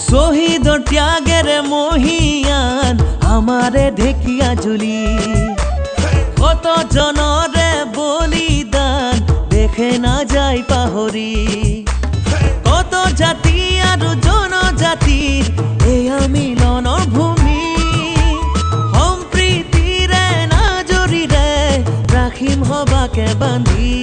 শহীদ ত্যাগের মহিয়ান আমারে ঢেকিয়া জুলি কত জনরে বলিদান দেখে না যাই পাহরি কত জাতি আর জনজাতির এয়া মিলনৰ ভূমি সম্প্ৰীতিৰে নাজৰিৰে ৰাখিম হবাকে বান্ধি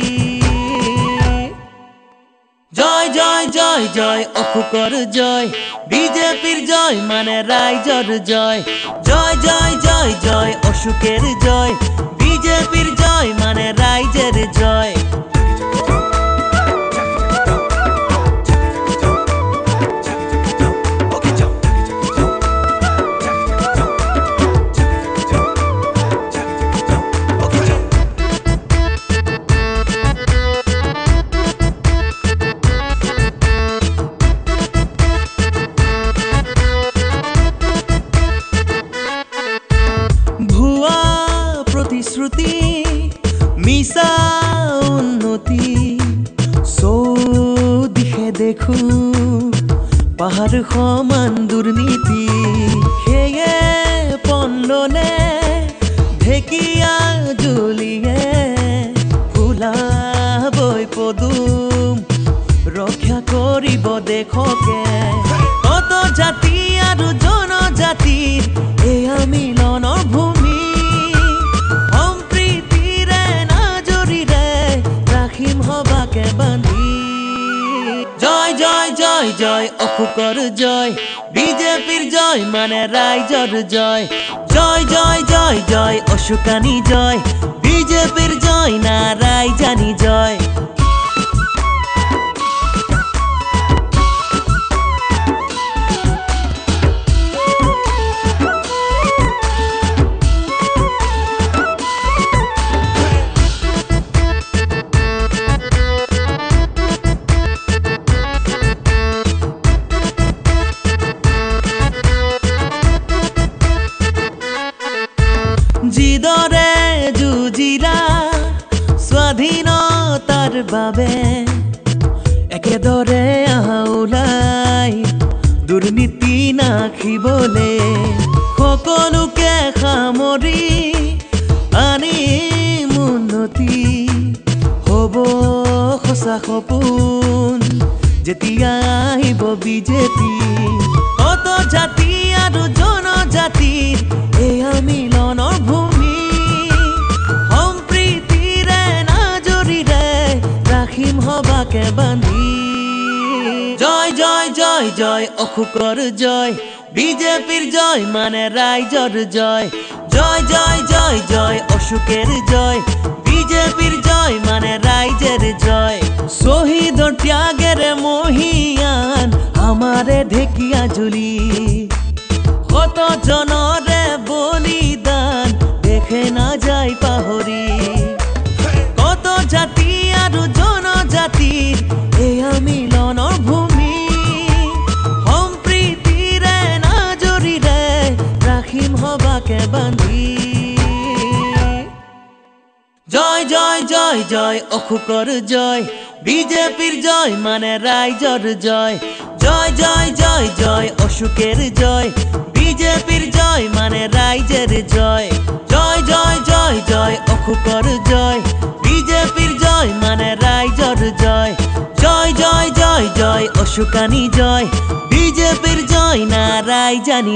জয় জয় জয় জয় অসুকৰ জয় বিজেপিৰ জয় মানে ৰাইজৰ জয় জয় জয় জয় জয় অসুকের জয় বিজেপির জয় মানে রাইজের জয় प्रतिश्रुति मिसा उन्नति दिखे देखू पाहाड़ समान दुर्नीति सेये पन्नले ढेकिया जुलिए फुलाबई पदुम रक्षा करिब देखके कत जाति आरु जनजातिर एया मिलনৰ भूमि জয় জয় জয় জয় অসুকৰ জয় বিজেপিৰ জয় মানে ৰাইজৰ জয় জয় জয় জয় জয় অসুকানি জয় বিজেপিৰ জয় না ৰাইজানি জয় जिदरे जुजिरा स्वाधीनतार বাবে একেদৰে আউলাই দুৰ্নীতি নাখিবলে সকলোকে সামৰি আনিম উন্নতি হ'ব সঁচা সপোন যেতিয়া আহিব বিজেপি কত জাতি আৰু জনজাতিৰ এয়া মিলনৰ ভূমি সম্প্ৰীতিৰে নাজৰিৰে ৰাখিম হবাকে বান্ধি জয় জয় জয় জয় অসুকৰ জয় বিজেপিৰ জয় মানে ৰাইজৰ জয় জয় জয় জয় জয় অসুকের জয় বিজেপির জয় মানে রাইজের জয় শহীদর ত্যাগের মহিয়ান আমারে ঢেকিয়া জুলি কত জনরে বলিদান দেখে না যাই পাহরি কত জাতি আর জনজাতির এয়া মিলনৰ ভূমি সম্প্ৰীতিৰে নাজৰিৰে ৰাখিম হবাকে বান্ধি জয় জয় জয় জয় অসুকৰ জয় বিজেপিৰ জয় মানে ৰাইজৰ জয় জয় জয় জয় জয় অসুকেৰ জয় বিজেপিৰ জয় মানে ৰাইজেৰ জয় জয় জয় জয় জয় অসুকৰ জয় বিজেপির জয় মানে রাইজর জয় জয় জয় জয় জয় অসুকানি জয় বিজেপির জয় না রাইজানি